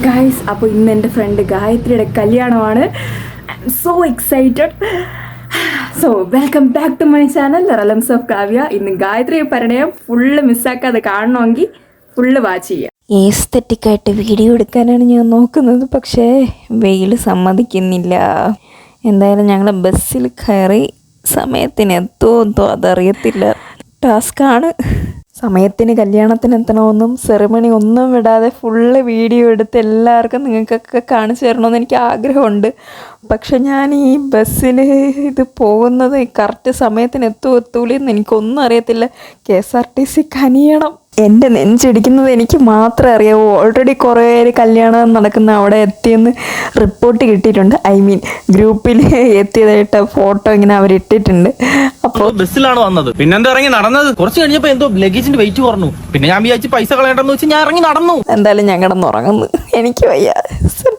Guys, അപ്പോൾ ഇന്ന് എൻ്റെ ഫ്രണ്ട് ഗായത്രിയുടെ കല്യാണമാണ്. I am so excited. So welcome back to my channel realms of Kavya. ഇന്ന് ഗായത്രി പരിണയം ഫുള്ള് മിസ്സാക്കാതെ കാണണമെങ്കിൽ ഫുള്ള് വാച്ച് ചെയ്യുക. ഏസ്തെറ്റിക്കായിട്ട് വീഡിയോ എടുക്കാനാണ് ഞാൻ നോക്കുന്നത്, പക്ഷേ വെയിൽ സമ്മതിക്കുന്നില്ല. എന്തായാലും ഞങ്ങൾ ബസ്സിൽ കയറി സമയത്തിന് എത്തുമോ അതറിയത്തില്ല. ടാസ്ക്കാണ്. സമയത്തിന് കല്യാണത്തിന് എത്തണമെന്നും സെറിമണി ഒന്നും വിടാതെ ഫുള്ള് വീഡിയോ എടുത്ത് എല്ലാവർക്കും നിങ്ങൾക്കൊക്കെ കാണിച്ചു തരണമെന്ന് എനിക്ക് ആഗ്രഹമുണ്ട്. പക്ഷെ ഞാൻ ഈ ബസ്സിൽ ഇത് പോകുന്നത് കറക്റ്റ് സമയത്തിന് എത്തൂലെന്ന് എനിക്കൊന്നും അറിയത്തില്ല. KSRTC കനിയണം. എൻ്റെ നെഞ്ചിടിക്കുന്നത് എനിക്ക് മാത്രമേ അറിയാവൂ. ഓൾറെഡി കുറേ കല്യാണം നടക്കുന്ന അവിടെ എത്തിയെന്ന് റിപ്പോർട്ട് കിട്ടിയിട്ടുണ്ട്. ഗ്രൂപ്പിൽ എത്തിയതായിട്ട് ഫോട്ടോ ഇങ്ങനെ അവരിട്ടിട്ടുണ്ട്. അപ്പോൾ ബസ്സിലാണ് വന്നത്, പിന്നെ എന്താ ഇറങ്ങി നടന്നത്. കുറച്ച് കഴിഞ്ഞപ്പോൾ എന്തോ ലഗേജിന്റെ വെയിറ്റ് കുറഞ്ഞു. പിന്നെ ഞാൻ വിചാരിച്ച് പൈസ കളയണ്ടെന്ന് വെച്ച് ഞാൻ ഇറങ്ങി നടന്നു. എന്തായാലും ഞാൻ കിടന്നുറങ്ങുന്നു. എനിക്ക് വയ്യ,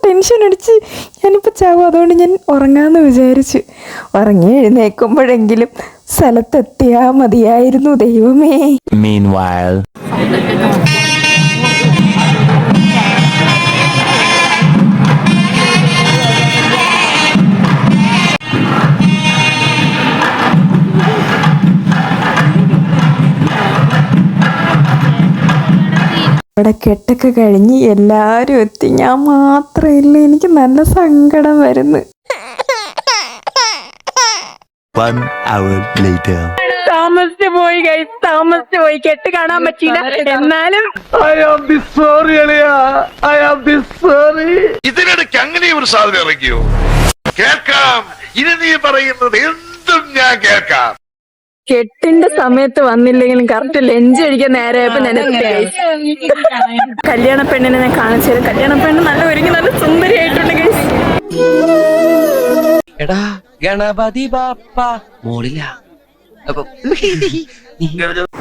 ടെൻഷൻ അടിച്ച് ഞാനിപ്പോൾ ചാവും. അതുകൊണ്ട് ഞാൻ ഉറങ്ങാമെന്ന് വിചാരിച്ചു. ഉറങ്ങി എഴുന്നേൽക്കുമ്പോഴെങ്കിലും സ്ഥലത്തെത്തിയാ മതിയായിരുന്നു. ദൈവമേ. അവിടെ കെട്ടൊക്കെ കഴിഞ്ഞ് എല്ലാവരും എത്തി, ഞാൻ മാത്രമില്ല. എനിക്ക് നല്ല സങ്കടം വരുന്നു. താമസിച്ചു പോയി കെട്ട് കാണാൻ പറ്റില്ല. എന്നാലും ഇതിനിടയ്ക്ക് അങ്ങനെ ഒരു സാധനം ഇറങ്ങിയോ? കേൾക്കാം, ഇനി നീ പറയുന്നത് എന്തും ഞാൻ കേൾക്കാം. കെട്ടിന്റെ സമയത്ത് വന്നില്ലെങ്കിലും കറക്റ്റ് ലഞ്ച് കഴിക്കാൻ നേരെയപ്പോ ഞാൻ കല്യാണ പെണ്ണിനെ ഞാൻ കാണിച്ചു തരും. കല്യാണ പെണ്ണ് നല്ല ഒരുങ്ങി നല്ല സുന്ദരിയായിട്ടുണ്ട് ഗൈസ്. എടാ ഗണപതി ബാപ്പ മോളില്ല.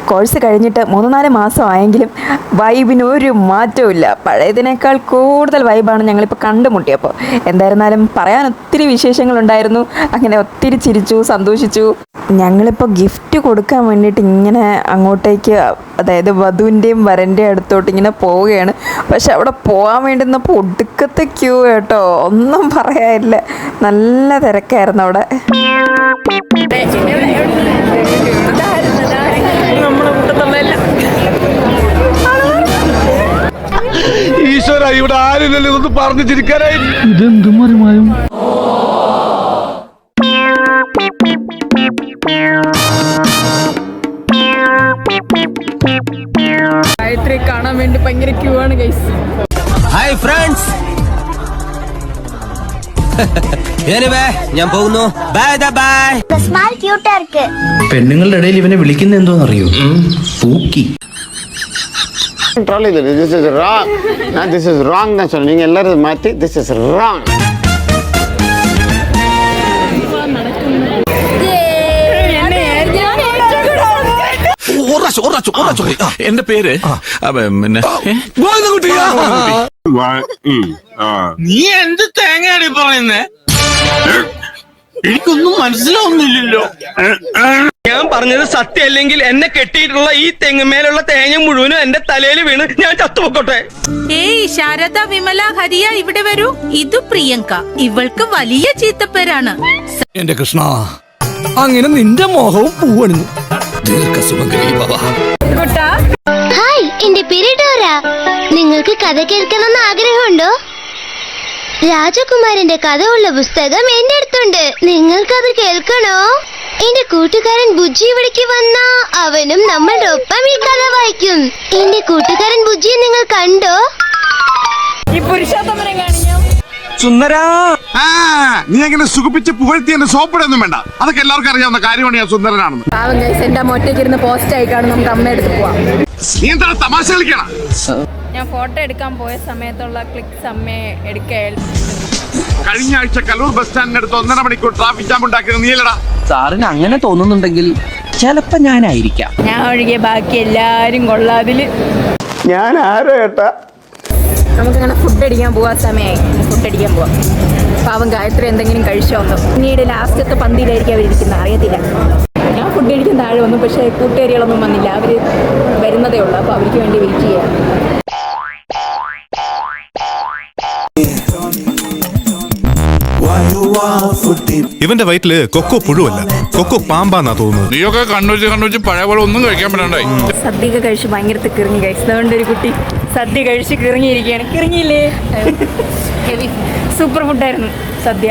കോഴ്സ് കഴിഞ്ഞിട്ട് 3-4 മാസം ആയെങ്കിലും വൈബിന് ഒരു മാറ്റവും ഇല്ല. പഴയതിനേക്കാൾ കൂടുതൽ വൈബാണ് ഞങ്ങളിപ്പോൾ കണ്ടുമുട്ടിയപ്പോൾ. എന്തായിരുന്നാലും പറയാൻ ഒത്തിരി വിശേഷങ്ങളുണ്ടായിരുന്നു. അങ്ങനെ ഒത്തിരി ചിരിച്ചു, സന്തോഷിച്ചു. ഞങ്ങളിപ്പോൾ ഗിഫ്റ്റ് കൊടുക്കാൻ വേണ്ടിയിട്ട് ഇങ്ങനെ അങ്ങോട്ടേക്ക്, അതായത് വധുവിൻ്റെയും വരൻ്റെയും അടുത്തോട്ട് ഇങ്ങനെ പോവുകയാണ്. പക്ഷെ അവിടെ പോകാൻ വേണ്ടുന്നപ്പോൾ ഒടുക്കത്തെ ക്യൂ കേട്ടോ, ഒന്നും പറയാനില്ല. നല്ല തിരക്കായിരുന്നു അവിടെ. ഈശ്വര, ഇവിടെ ആരില്ലല്ലോ ഇതൊന്ന് പറഞ്ഞു ചിരിക്കാനായി. ഇതെന്തും മറിമായും. ഗായത്രി കാണാൻ വേണ്ടി ഭയങ്കര ക്യൂ ആണ് ഗൈസ്. ഹായ് ഫ്രണ്ട്സ്, ഞാൻ പോകുന്നു. ബൈ. പെണ്ണുങ്ങളുടെ ഇടയിൽ ഇവനെ വിളിക്കുന്ന എന്തോന്നറിയോ? പൂക്കി. This is wrong. No, this is wrong. That's all. நீங்க எல்லாரும் மாத்தி this is wrong. എന്റെ പേര് നീ എന്ത് തേങ്ങയാടി പറയുന്നേ? എനിക്കൊന്നും മനസ്സിലാവുന്നില്ലല്ലോ. ഞാൻ പറഞ്ഞത് സത്യമല്ലെങ്കിൽ എന്നെ കെട്ടിയിട്ടുള്ള ഈ തെങ്ങുമേലുള്ള തേങ്ങ മുഴുവനും എന്റെ തലയിൽ വീണ് ഞാൻ ചത്തുപൊക്കോട്ടെ. ഏയ് ശാരദ, വിമല, ഹരിയ, ഇവിടെ വരൂ. ഇത് പ്രിയങ്ക. ഇവൾക്ക് വലിയ ചീത്തപ്പേരാണ്. എന്റെ കൃഷ്ണ, അങ്ങനെ നിന്റെ മോഹവും പൂവണിഞ്ഞു. ഹായ്, എന്റെ പേര് ഡോറ. നിങ്ങൾക്ക് കഥ കേൾക്കണമെന്ന് ആഗ്രഹമുണ്ടോ? രാജകുമാരന്റെ കഥ ഉള്ള പുസ്തകം എന്റെ അടുത്തുണ്ട്. നിങ്ങൾക്കത് കേൾക്കണോ? എന്റെ കൂട്ടുകാരൻ ബുജ്ജി ഇവിടേക്ക് വന്നാ അവനും നമ്മളുടെ ഒപ്പം ഈ കഥ വായിക്കും. എന്റെ കൂട്ടുകാരൻ ബുജ്ജിയെ നിങ്ങൾ കണ്ടോ? ഈ പുരുഷോത്തമനെ കാണിക്കാം. സുന്ദരാ, നീ എങ്ങനെ സുഖിപ്പിച്ച് പുകഴ്ത്തി എന്നെ സോപ്പിടൊന്നും വേണ്ട. അതൊക്കെ എല്ലാവർക്കും അറിയാവുന്ന കാര്യമാണ് ഞാൻ സുന്ദരനാണെന്ന്. പാവം ഗൈസ്, എന്റെ അമ്മ ഒറ്റയ്ക്ക് ഇരുന്ന് പോസ്റ്റ് ആയി കാണും. നമുക്ക് അമ്മ എടുത്ത് പോവാം. നീ എന്താ തമാശ കളിക്കണം? ഞാൻ ഫോട്ടോ എടുക്കാൻ പോയ സമയത്തുള്ള ക്ലിക്സ് അമ്മയെ എടുക്കാൻ. കഴിഞ്ഞ ആഴ്ച കലൂർ ബസ് സ്റ്റാൻഡിനടുത്ത് 1.5 മണിക്കൂർ ട്രാഫിക് ജാം ഉണ്ടാക്കിയത് നീലടാ. സാറിന് അങ്ങനെ തോന്നുന്നുണ്ടെങ്കിൽ ചിലപ്പോ ഞാനായിരിക്കാം. ഞാൻ ഒഴികെ ബാക്കി എല്ലാരും കൊള്ളാതില്. ഞാൻ ആരോ ഏട്ടാ. നമുക്കങ്ങനെ ഫുഡ് അടിക്കാൻ പോവാ. സമയമായി ഫുഡ് അടിക്കാൻ പോവാം. പാവം ഗായത്രി എന്തെങ്കിലും കഴിച്ചോ? പിന്നീട് ലാസ്റ്റത്തെ പന്തിയിലായിരിക്കും അവരിയ്ക്കുന്നത്, അറിയത്തില്ല. ഞാൻ ഫുഡ് അടിക്കാൻ താഴെ വന്നു, പക്ഷേ കൂട്ടുകാരികളൊന്നും വന്നില്ല. അവർ വരുന്നതേ ഉള്ളൂ. അപ്പോൾ അവർക്ക് വേണ്ടി വെയിറ്റ് ചെയ്യാം. ഇവന്റെ വയറ്റില് കൊക്കോ പുഴുവല്ല, കൊക്കോ പാമ്പാന്നാ തോന്നുന്നത്. നീയൊക്കെ കണ്ണൂച്ച് പഴയ പോലെ ഒന്നും കഴിക്കാൻ പറ്റാണ്ടായി. സദ്യയൊക്കെ കഴിച്ച് ഭയങ്കര കിറങ്ങി കഴിച്ചു. അതുകൊണ്ട് ഒരു കുട്ടി സദ്യ കഴിച്ച് കിറങ്ങിയിരിക്കുകയാണ്. കിറങ്ങിയില്ലേ? സൂപ്പർ ഫുഡായിരുന്നു സദ്യ.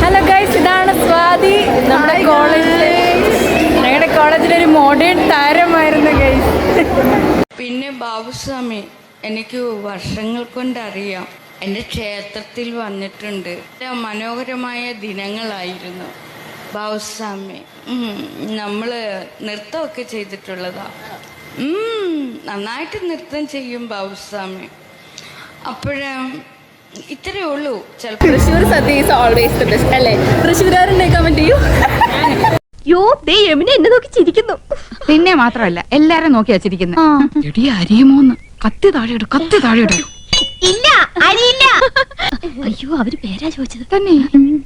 ഹലോ ഗൈസ്, ഇതാണ് സ്വാതി. നമ്മുടെ കോളേജിലൊരു മോഡേൺ താരമായിരുന്നു ഗൈസ്. പിന്നെ ബാബുസ്വാമി എനിക്ക് വർഷങ്ങൾ കൊണ്ടറിയാം. എൻ്റെ ക്ഷേത്രത്തിൽ വന്നിട്ടുണ്ട്. മനോഹരമായ ദിനങ്ങളായിരുന്നു ബാബുസ്വാമി. നമ്മൾ നൃത്തമൊക്കെ ചെയ്തിട്ടുള്ളതാ. നന്നായിട്ട് നൃത്തം ചെയ്യും ബാബുസ്വാമി. അപ്പോഴേ ഇത്രയേ ഉള്ളൂ. ചിലപ്പോൾ തൃശ്ശൂർ സദ്യ ഈസ് ഓൾവേസ് ദ ബെസ്റ്റ് അല്ലേ? തൃശ്ശൂരുകാരനെ കമന്റ് ചെയ്യൂ. എന്നെ നോക്കി ചിരിക്കുന്നു. പിന്നെ മാത്രമല്ല എല്ലാരും നോക്കി വച്ചിരിക്കുന്നു. അരിയുമോന്ന് കത്തി താഴെയിടും. ഇല്ല, അരിയില്ല. അയ്യോ, അവര് പേരാ ചോദിച്ചത് തന്നെ.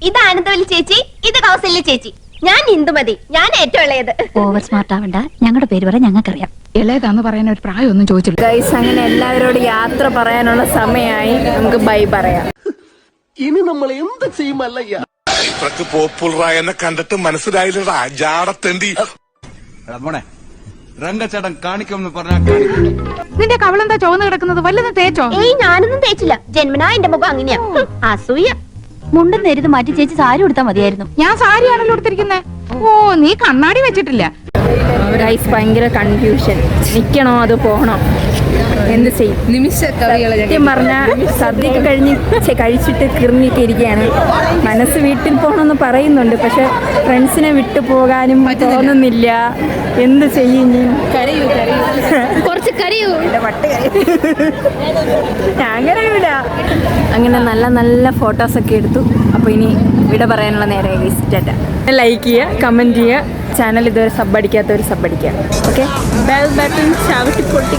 ഇത് ആനന്ദവല്ലി ചേച്ചി, ഇത് കൗസല്യ ചേച്ചി. ഞാൻ ഇന്ദുമതി, ഞാൻ ഏറ്റവും ഇളയത്. ഓവർ സ്മാർട്ട് ആവണ്ട, ഞങ്ങളുടെ പേര് പറയാൻ ഞങ്ങൾക്കറിയാം. ഇളയതാന്ന് പറയാൻ ഒരു പ്രായമൊന്നും ചോദിച്ചില്ല. ഗൈസ്, അങ്ങനെ എല്ലാവരോടും യാത്ര പറയാനുള്ള സമയമായി. നമുക്ക് ബൈ പറയാം. ഇനി നമ്മൾ എന്ത് ചെയ്യുമല്ലയ്യ? ഇത്രക്ക് പോപ്പുലറായെന്നെ കണ്ടിട്ട് മനസ്സിലായില്ലടാ ജാടത്തേണ്ടി. രംഗച്ചേട്ടൻ കാണിക്കുമെന്ന് പറഞ്ഞാൽ നിന്റെ കവളെന്താ ചോന്ന് കിടക്കുന്നത്? വല്ലതും തേച്ചോ? ഏയ്, ഞാനൊന്നും തേച്ചില്ല. ജന്മനാ എന്റെ മുഖം അങ്ങനെയാ. അസൂയ. മുണ്ടും നേരിത് മാറ്റി ചേച്ചി സാരി കൊടുത്താൽ മതിയായിരുന്നു. ഞാൻ സാരിയാണല്ലോ എടുത്തിരിക്കുന്നത്. ഓ, നീ കണ്ണാടി വെച്ചിട്ടില്ല. ഗൈസ്, ഭയങ്കര കൺഫ്യൂഷൻ. നിക്കണോ അതോ പോകണോ? എന്ത് ചെയ്യും? സത്യം പറഞ്ഞാൽ സദ്യയൊക്കെ കഴിച്ചിട്ട് കിറങ്ങിയൊക്കെ ഇരിക്കുകയാണ്. മനസ്സ് വീട്ടിൽ പോകണമെന്ന് പറയുന്നുണ്ട്, പക്ഷെ ഫ്രണ്ട്സിനെ വിട്ടു പോകാനും തോന്നുന്നില്ല. എന്ത് ചെയ്യും? കുറച്ച് കരയൂ. ഞാൻ കരയൂല. അങ്ങനെ നല്ല നല്ല ഫോട്ടോസൊക്കെ എടുത്തു. അപ്പോൾ ഇനി വിട പറയാനുള്ള നേരെ ടാറ്റ. ലൈക്ക് ചെയ്യുക, കമൻറ്റ് ചെയ്യുക. ചാനൽ ഇതുവരെ സബ് അടിക്കാത്തവർ സബ് അടിക്കുക. ഓക്കെ, ബെൽ ബട്ടൺ ചവിട്ടി പൊട്ടി.